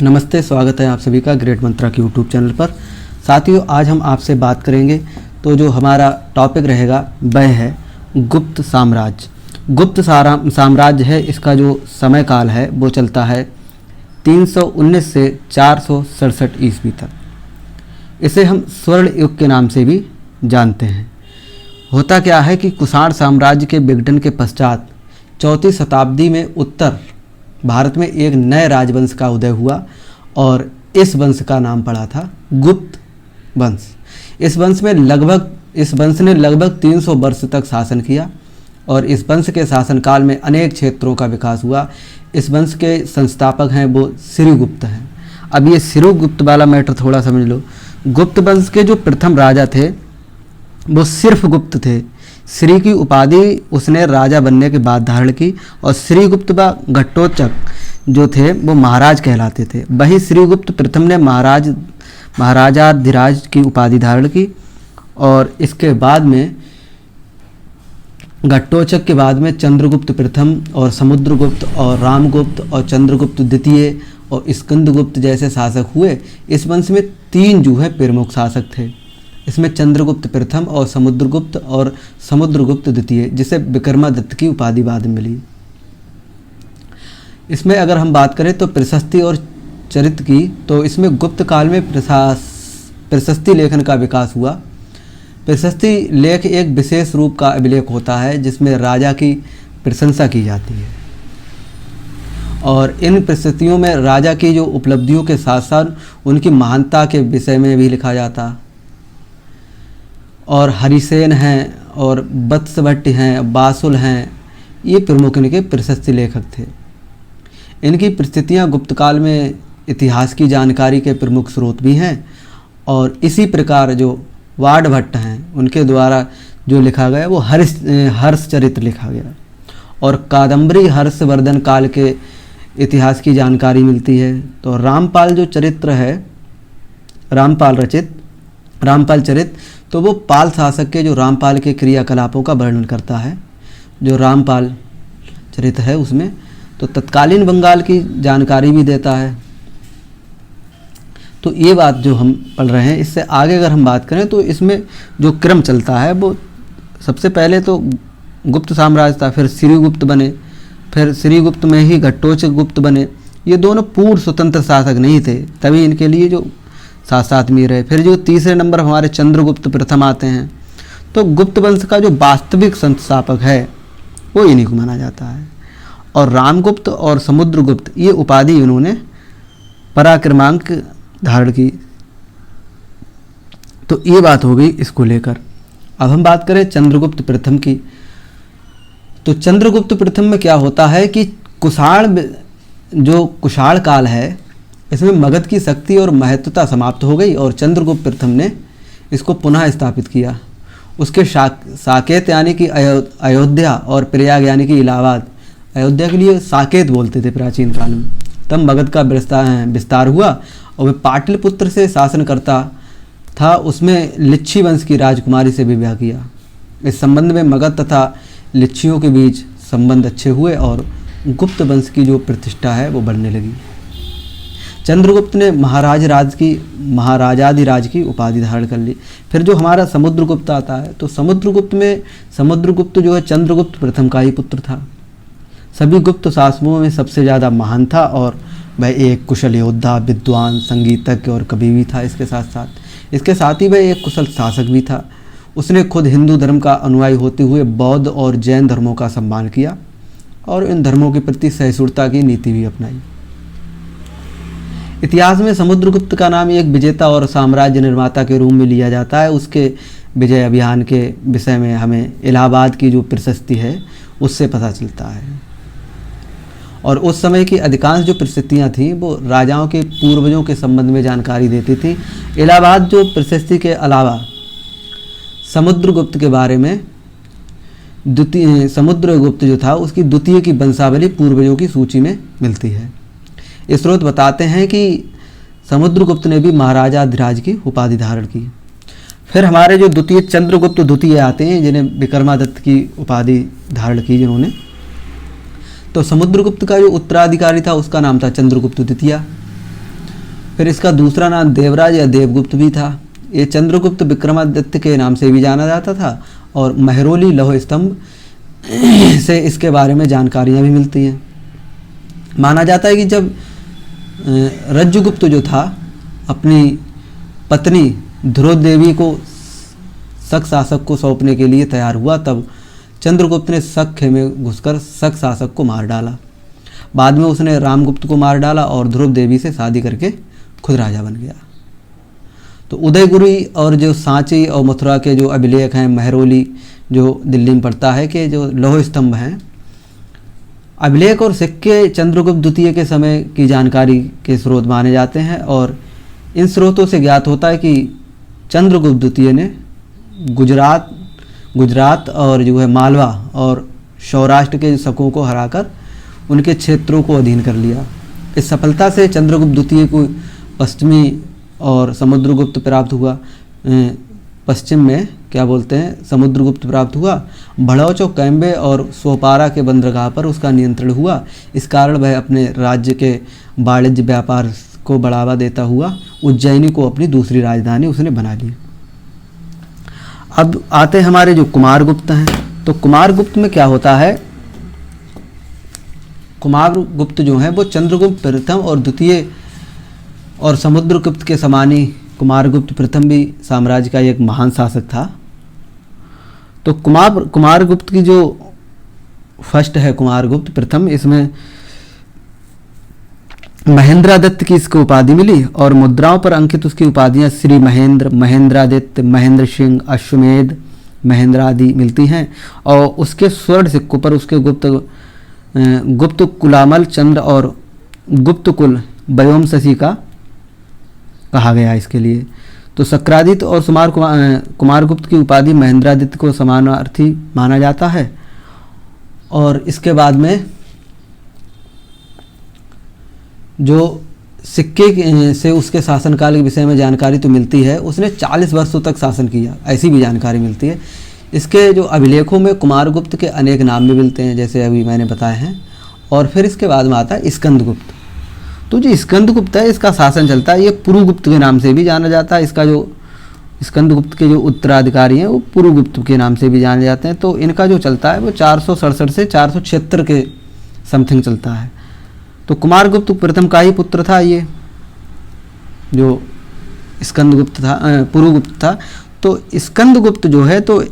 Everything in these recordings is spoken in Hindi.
नमस्ते, स्वागत है आप सभी का ग्रेट मंत्रा के यूट्यूब चैनल पर। साथियों, आज हम आपसे बात करेंगे तो जो हमारा टॉपिक रहेगा वह है गुप्त साम्राज्य। गुप्त साम्राज्य है, इसका जो समय काल है वो चलता है 319 से 467 ईस्वी तक। इसे हम स्वर्ण युग के नाम से भी जानते हैं। होता क्या है कि कुषाण साम्राज्य के विघटन के पश्चात 4वीं शताब्दी में उत्तर भारत में एक नए राजवंश का उदय हुआ और इस वंश का नाम पड़ा था गुप्त वंश। इस वंश ने लगभग 300 वर्ष तक शासन किया और इस वंश के शासनकाल में अनेक क्षेत्रों का विकास हुआ। इस वंश के संस्थापक हैं वो श्रीगुप्त हैं। अब ये श्रीगुप्त वाला मैटर थोड़ा समझ लो। गुप्त वंश के जो प्रथम राजा थे वो सिर्फ गुप्त थे। श्री की उपाधि उसने राजा बनने के बाद धारण की और श्रीगुप्त व घटोत्कच जो थे वो महाराज कहलाते थे। वहीं श्रीगुप्त प्रथम ने महाराजाधिराज की उपाधि धारण की और इसके बाद में घटोत्कच के बाद में चंद्रगुप्त प्रथम और समुद्रगुप्त और रामगुप्त और चंद्रगुप्त द्वितीय और स्कंदगुप्त जैसे शासक हुए। इस वंश में 3 जो है प्रमुख शासक थे। इसमें चंद्रगुप्त प्रथम और समुद्रगुप्त द्वितीय, जिसे विक्रमादित्य की उपाधि बाद में मिली। इसमें अगर हम बात करें तो प्रशस्ति और चरित्र की, तो इसमें गुप्त काल में प्रशस्ति लेखन का विकास हुआ। प्रशस्ति लेख एक विशेष रूप का अभिलेख होता है जिसमें राजा की प्रशंसा की जाती है और इन प्रशस्तियों में राजा की जो उपलब्धियों के साथ साथ उनकी महानता के विषय में भी लिखा जाता। और हरिसेन हैं और वत्सभट्ट हैं, बासुल हैं, ये प्रमुख इनके प्रशस्ति लेखक थे। इनकी प्रस्तुतियाँ गुप्त काल में इतिहास की जानकारी के प्रमुख स्रोत भी हैं और इसी प्रकार जो वाडभट्ट हैं उनके द्वारा जो लिखा गया वो हर्षचरित्र लिखा गया और कादम्बरी हर्षवर्धन काल के इतिहास की जानकारी मिलती है। तो रामपाल जो चरित्र है, रामपाल चरित्र, तो वो पाल शासक के जो रामपाल के क्रियाकलापों का वर्णन करता है। जो रामपाल चरित्र है उसमें तो तत्कालीन बंगाल की जानकारी भी देता है। तो ये बात जो हम पढ़ रहे हैं, इससे आगे अगर हम बात करें तो इसमें जो क्रम चलता है वो सबसे पहले तो गुप्त साम्राज्य था, फिर श्रीगुप्त बने, फिर श्रीगुप्त में ही घटोत्कच गुप्त बने। ये दोनों पूर्ण स्वतंत्र शासक नहीं थे, तभी इनके लिए जो साथ साथ में रहे। फिर जो तीसरे नंबर हमारे चंद्रगुप्त प्रथम आते हैं। तो गुप्त वंश का जो वास्तविक संस्थापक है वो इन्हीं को माना जाता है और रामगुप्त और समुद्रगुप्त ये उपाधि इन्होंने पराक्रमांक धारण की। तो ये बात हो गई इसको लेकर। अब हम बात करें चंद्रगुप्त प्रथम की। तो चंद्रगुप्त प्रथम में क्या होता है कि कुषाण काल है, इसमें मगध की शक्ति और महत्वता समाप्त हो गई और चंद्रगुप्त प्रथम ने इसको पुनः स्थापित किया। उसके साकेत यानी कि अयोध्या और प्रयाग यानी कि इलाहाबाद, अयोध्या के लिए साकेत बोलते थे प्राचीन काल में। तब मगध का विस्तार हुआ और वह पाटलिपुत्र से शासन करता था। उसमें लिच्छी वंश की राजकुमारी से विवाह किया। इस संबंध में मगध तथा लिच्छियों के बीच संबंध अच्छे हुए और गुप्त वंश की जो प्रतिष्ठा है वो बढ़ने लगी। चंद्रगुप्त ने महाराजाधिराज की उपाधि धारण कर ली। फिर जो हमारा समुद्रगुप्त आता है तो समुद्रगुप्त जो है चंद्रगुप्त प्रथम का ही पुत्र था। सभी गुप्त शासकों में सबसे ज़्यादा महान था और वह एक कुशल योद्धा, विद्वान, संगीतज्ञ और कवि भी था। इसके साथ ही वह एक कुशल शासक भी था। उसने खुद हिंदू धर्म का अनुयायी होते हुए बौद्ध और जैन धर्मों का सम्मान किया और इन धर्मों के प्रति सहिष्णुता की नीति भी अपनाई। इतिहास में समुद्रगुप्त का नाम एक विजेता और साम्राज्य निर्माता के रूप में लिया जाता है। उसके विजय अभियान के विषय में हमें इलाहाबाद की जो प्रशस्ति है उससे पता चलता है और उस समय की अधिकांश जो प्रशस्तियाँ थीं वो राजाओं के पूर्वजों के संबंध में जानकारी देती थी। इलाहाबाद जो प्रशस्ति के अलावा समुद्रगुप्त के बारे में समुद्रगुप्त जो था उसकी द्वितीय की वंशावली पूर्वजों की सूची में मिलती है। ये स्रोत बताते हैं कि समुद्रगुप्त ने भी महाराजाधिराज की उपाधि धारण की। फिर हमारे जो द्वितीय चंद्रगुप्त द्वितीय आते हैं जिन्हें विक्रमादित्य की उपाधि धारण की जिन्होंने। तो समुद्रगुप्त का जो उत्तराधिकारी था उसका नाम था चंद्रगुप्त द्वितीय। फिर इसका दूसरा नाम देवराज या देवगुप्त भी था। ये चंद्रगुप्त विक्रमादित्य के नाम से भी जाना जाता था और महरौली लौह स्तंभ से इसके बारे में जानकारियाँ भी मिलती हैं। माना जाता है कि जब रज्जुगुप्त जो था अपनी पत्नी ध्रुव देवी को शक शासक को सौंपने के लिए तैयार हुआ, तब चंद्रगुप्त ने शक खेमे घुसकर शक शासक को मार डाला। बाद में उसने रामगुप्त को मार डाला और ध्रुव देवी से शादी करके खुद राजा बन गया। तो उदयगुरी और जो सांची और मथुरा के जो अभिलेख हैं, महरौली जो दिल्ली में पड़ता है, कि जो लौह स्तंभ हैं, अभिलेख और सिक्के चंद्रगुप्त द्वितीय के समय की जानकारी के स्रोत माने जाते हैं और इन स्रोतों से ज्ञात होता है कि चंद्रगुप्त द्वितीय ने गुजरात और जो है मालवा और सौराष्ट्र के शकों को हराकर उनके क्षेत्रों को अधीन कर लिया। इस सफलता से चंद्रगुप्त द्वितीय को पश्चिमी और समुद्रगुप्त प्राप्त हुआ। पश्चिम में क्या बोलते हैं, समुद्रगुप्त प्राप्त हुआ। भड़ौच और कैम्बे और सोपारा के बंदरगाह पर उसका नियंत्रण हुआ। इस कारण वह अपने राज्य के वाणिज्य व्यापार को बढ़ावा देता हुआ उज्जैनी को अपनी दूसरी राजधानी उसने बना ली। अब आते हैं हमारे जो कुमारगुप्त हैं। तो कुमारगुप्त में क्या होता है, कुमारगुप्त जो है वो चंद्रगुप्त प्रथम और द्वितीय और समुद्रगुप्त के समानी कुमारगुप्त प्रथम भी साम्राज्य का एक महान शासक था। तो कुमारगुप्त की जो फर्स्ट है कुमारगुप्त प्रथम, इसमें महेंद्रादित्य की इसको उपाधि मिली और मुद्राओं पर अंकित उसकी उपाधियां श्री महेंद्र, महेंद्रादित्य, महेंद्र सिंह, अश्वमेध, महेंद्र आदि मिलती हैं। और उसके स्वर्ण सिक्कों पर उसके गुप्त कुलामल चंद्र और गुप्त कुल व्योम शशि का कहा गया इसके लिए। तो शक्रादित्य और कुमारगुप्त की उपाधि महेंद्रादित्य को समानार्थी माना जाता है। और इसके बाद में जो सिक्के से उसके शासनकाल के विषय में जानकारी तो मिलती है, उसने 40 वर्षों तक शासन किया, ऐसी भी जानकारी मिलती है। इसके जो अभिलेखों में कुमारगुप्त के अनेक नाम भी मिलते हैं, जैसे अभी मैंने बताए हैं। और फिर इसके बाद में आता है स्कंदगुप्त। तो जो स्कंदगुप्त है, इसका शासन चलता है, ये पुरुगुप्त के नाम से भी जाना जाता है। इसका जो स्कंदगुप्त के जो उत्तराधिकारी हैं वो पुरुगुप्त के नाम से भी जाने जाते हैं। तो इनका जो चलता है वो 467 से 476 के समथिंग चलता है। तो कुमारगुप्त प्रथम का ही पुत्र था ये जो स्कंदगुप्त था, पुरुगुप्त था। तो स्कंदगुप्त जो है तो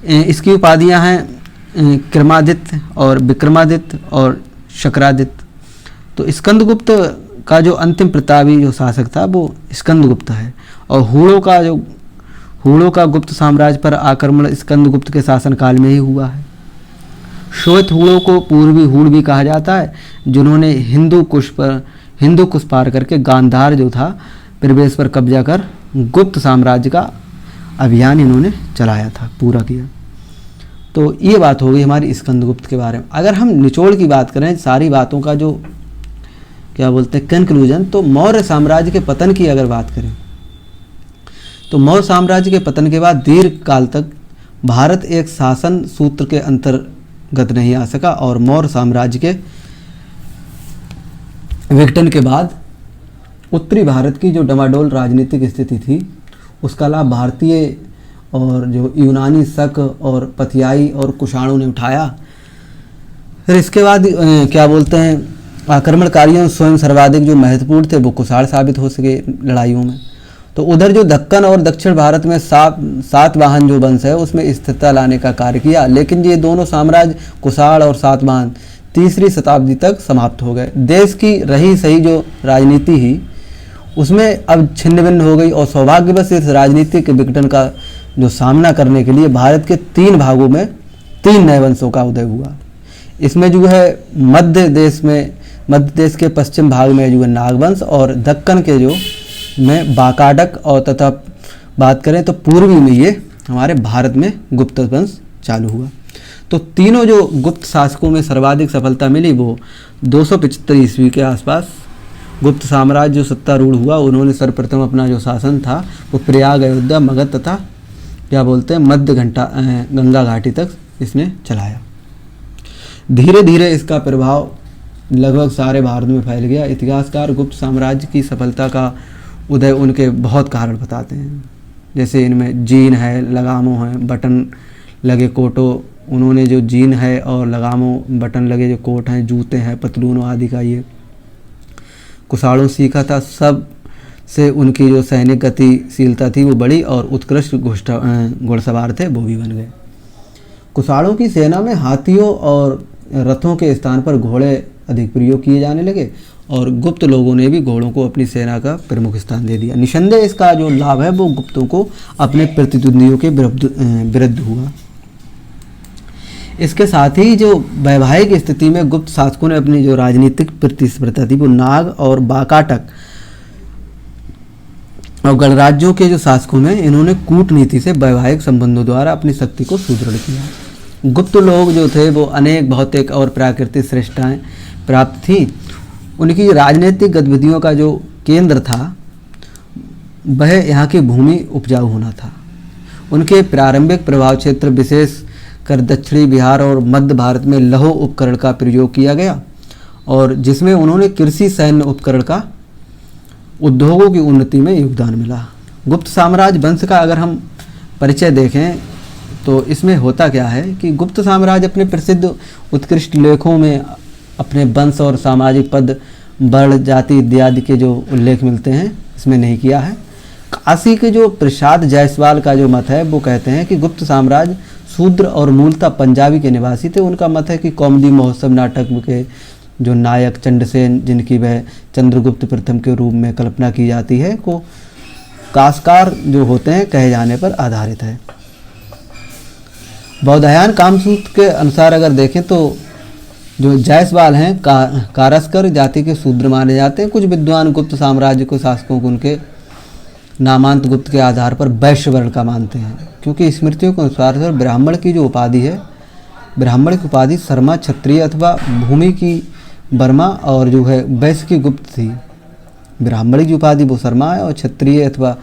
इसकी उपाधियां हैं क्रमादित्य और विक्रमादित्य और शक्रादित्य। तो स्कंदगुप्त का जो अंतिम प्रतापी जो शासक था वो स्कंदगुप्त है। और हूणों का गुप्त साम्राज्य पर आक्रमण स्कंदगुप्त के शासनकाल में ही हुआ है। श्वेत हूणों को पूर्वी हूण भी कहा जाता है, जिन्होंने हिंदू कुश पार करके गांधार जो था प्रदेश पर कब्जा कर गुप्त साम्राज्य का अभियान इन्होंने चलाया था, पूरा किया। तो ये बात हो गई हमारी स्कंदगुप्त के बारे में। अगर हम निचोड़ की बात करें सारी बातों का जो क्या बोलते हैं कंक्लूजन, तो मौर्य साम्राज्य के पतन की अगर बात करें तो मौर्य साम्राज्य के पतन के बाद दीर्घ काल तक भारत एक शासन सूत्र के अंतर्गत नहीं आ सका और मौर्य साम्राज्य के विघटन के बाद उत्तरी भारत की जो डमाडोल राजनीतिक स्थिति थी उसका लाभ भारतीय और जो यूनानी शक और पथियाई और कुषाणों ने उठाया। फिर इसके बाद क्या बोलते हैं आक्रमणकारियों स्वयं सर्वाधिक जो महत्वपूर्ण थे वो कुषाण साबित हो सके लड़ाइयों में। तो उधर जो दक्कन और दक्षिण भारत में सातवाहन जो वंश है उसमें स्थिरता लाने का कार्य किया, लेकिन ये दोनों साम्राज्य कुषाण और सातवाहन 3री शताब्दी तक समाप्त हो गए। देश की रही सही जो राजनीति ही उसमें अब छिन्न भिन्न हो गई और सौभाग्यवश इस राजनीतिक विघटन का जो सामना करने के लिए भारत के 3 भागों में 3 नए वंशों का उदय हुआ। इसमें जो है मध्य देश के पश्चिम भाग में जो है नागवंश और दक्कन के जो में बाकाडक और तथा बात करें तो पूर्वी में ये हमारे भारत में गुप्त वंश चालू हुआ। तो तीनों जो गुप्त शासकों में सर्वाधिक सफलता मिली वो 275 ईस्वी के आसपास गुप्त साम्राज्य जो सत्तारूढ़ हुआ, उन्होंने सर्वप्रथम अपना जो शासन था वो प्रयाग, अयोध्या, मगध तथा क्या बोलते हैं मध्य गंगा घाटी तक इसने चलाया। धीरे धीरे इसका प्रभाव लगभग सारे भारत में फैल गया। इतिहासकार गुप्त साम्राज्य की सफलता का उदय उनके बहुत कारण बताते हैं, जैसे इनमें जीन है, लगामों हैं, बटन लगे कोटों, उन्होंने जो जीन है और लगामों बटन लगे जो कोट हैं, जूते हैं, पतलूनों आदि का ये कुशाणों सीखा था। सब से उनकी जो सैनिक गतिशीलता थी वो बड़ी, और उत्कृष्ट घुड़सवार थे वो भी बन गए। कुशाणों की सेना में हाथियों और रथों के स्थान पर घोड़े अधिक प्रयोग किए जाने लगे, और गुप्त लोगों ने भी घोड़ों को अपनी सेना का प्रमुख स्थान दे दिया। निसंदेह इसका जो लाभ है वो गुप्तों को अपने प्रतिद्वंदियों के विरुद्ध हुआ। इसके साथ ही जो वैवाहिक स्थिति में गुप्त शासकों ने अपनी जो राजनीतिक प्रतिस्पर्धा थी वो नाग और बाकाटक और गणराज्यों के जो शासकों में इन्होंने कूटनीति से वैवाहिक संबंधों द्वारा अपनी शक्ति को सुदृढ़ किया। गुप्त लोग जो थे वो अनेक भौतिक और प्राकृतिक श्रेष्ठताएं प्राप्त थी। उनकी राजनीतिक गतिविधियों का जो केंद्र था वह यहाँ की भूमि उपजाऊ होना था। उनके प्रारंभिक प्रभाव क्षेत्र विशेष कर दक्षिणी बिहार और मध्य भारत में लौह उपकरण का प्रयोग किया गया, और जिसमें उन्होंने कृषि सैन्य उपकरण का उद्योगों की उन्नति में योगदान मिला। गुप्त साम्राज्य वंश का अगर हम परिचय देखें तो इसमें होता क्या है कि गुप्त साम्राज्य अपने प्रसिद्ध उत्कृष्ट लेखों में अपने वंश और सामाजिक पद, वर्ण, जाति इत्यादि के जो उल्लेख मिलते हैं इसमें नहीं किया है। काशी के जो प्रसाद जायसवाल का जो मत है वो कहते हैं कि गुप्त साम्राज्य शूद्र और मूलतः पंजाबी के निवासी थे। उनका मत है कि कौमुदी महोत्सव नाटक के जो नायक चंडसेन, जिनकी वह चंद्रगुप्त प्रथम के रूप में कल्पना की जाती है, को काशकार जो होते हैं कहे जाने पर आधारित है। बौधायन कामसूत्र के अनुसार अगर देखें तो जो जायसवाल हैं कारस्कर जाति के शूद्र माने जाते हैं। कुछ विद्वान गुप्त साम्राज्य को शासकों को उनके नामांत गुप्त के आधार पर वैश्य वर्ण का मानते हैं, क्योंकि स्मृतियों के अनुसार ब्राह्मण की जो उपाधि है, ब्राह्मण की उपाधि शर्मा, क्षत्रिय अथवा भूमि की वर्मा, और जो है वैश्य की गुप्त थी। ब्राह्मण की उपाधि वो शर्मा है, और क्षत्रिय अथवा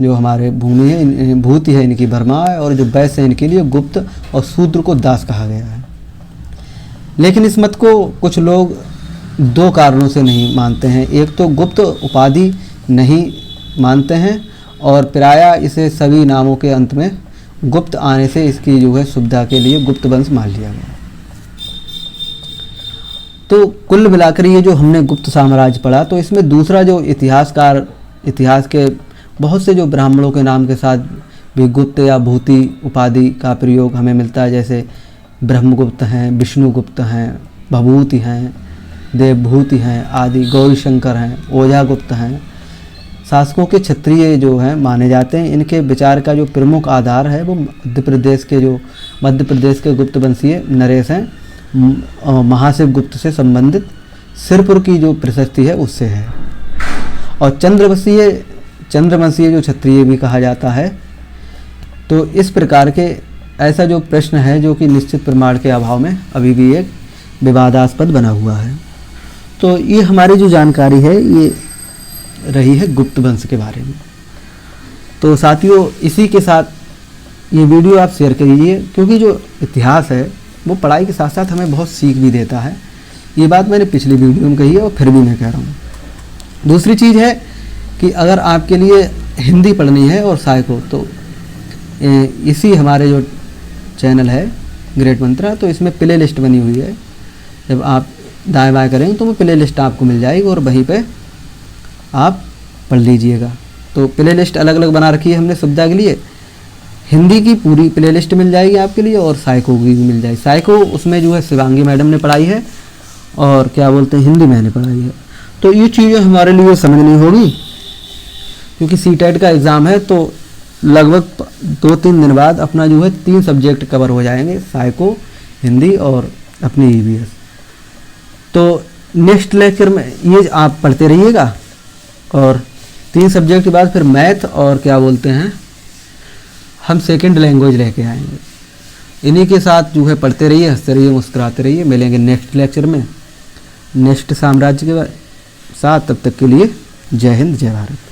जो हमारे भूमि है भूति है इनकी वर्मा है, और जो वैश्य है इनके लिए गुप्त, और शूद्र को दास कहा गया है। लेकिन इस मत को कुछ लोग दो कारणों से नहीं मानते हैं। एक तो गुप्त उपाधि नहीं मानते हैं, और प्रायः इसे सभी नामों के अंत में गुप्त आने से इसकी जो है सुविधा के लिए गुप्त वंश मान लिया गया। तो कुल मिलाकर ये जो हमने गुप्त साम्राज्य पढ़ा, तो इसमें दूसरा जो इतिहासकार, इतिहास के बहुत से जो ब्राह्मणों के नाम के साथ भी गुप्त या भूति उपाधि का प्रयोग हमें मिलता है, जैसे ब्रह्मगुप्त हैं, विष्णुगुप्त हैं, भभूति हैं, देवभूति हैं आदि, गौरीशंकर हैं, ओझागुप्त हैं। शासकों के क्षत्रिय जो हैं माने जाते हैं। इनके विचार का जो प्रमुख आधार है वो मध्य प्रदेश के गुप्त वंशीय नरेश हैं। महाशिव गुप्त से संबंधित सिरपुर की जो प्रशस्ति है उससे है, और चंद्रवंशीय जो क्षत्रिय भी कहा जाता है। तो इस प्रकार के ऐसा जो प्रश्न है जो कि निश्चित प्रमाण के अभाव में अभी भी एक विवादास्पद बना हुआ है। तो ये हमारी जो जानकारी है ये रही है गुप्त वंश के बारे में। तो साथियों, इसी के साथ ये वीडियो आप शेयर करिए, क्योंकि जो इतिहास है वो पढ़ाई के साथ साथ हमें बहुत सीख भी देता है। ये बात मैंने पिछली वीडियो में कही है और फिर भी मैं कह रहा हूँ। दूसरी चीज़ है कि अगर आपके लिए हिंदी पढ़नी है और साइको, तो इसी हमारे जो चैनल है ग्रेट मंत्रा, तो इसमें प्ले लिस्ट बनी हुई है। जब आप दाएं बाएं करेंगे तो वो प्ले लिस्ट आपको मिल जाएगी और वहीं पे आप पढ़ लीजिएगा। तो प्ले लिस्ट अलग अलग बना रखी है हमने सुविधा के लिए। हिंदी की पूरी प्ले लिस्ट मिल जाएगी आपके लिए, और साइको की भी मिल जाएगी। साइको उसमें जो है शिवांगी मैडम ने पढ़ाई है, और क्या बोलते हैं हिंदी मैंने पढ़ाई है। तो ये चीज़ें हमारे लिए समझनी होगी, क्योंकि सीटेट का एग्ज़ाम है। तो लगभग 2-3 दिन बाद अपना जो है 3 सब्जेक्ट कवर हो जाएंगे, साइको, हिंदी और अपनी EVS। तो नेक्स्ट लेक्चर में ये आप पढ़ते रहिएगा, और 3 सब्जेक्ट के बाद फिर मैथ और क्या बोलते हैं हम सेकंड लैंग्वेज लेके आएंगे। इन्हीं के साथ जो है पढ़ते रहिए, हंसते रहिए, मुस्कुराते रहिए। मिलेंगे नेक्स्ट लेक्चर में नेक्स्ट साम्राज्य के साथ। तब तक के लिए जय हिंद, जय भारत।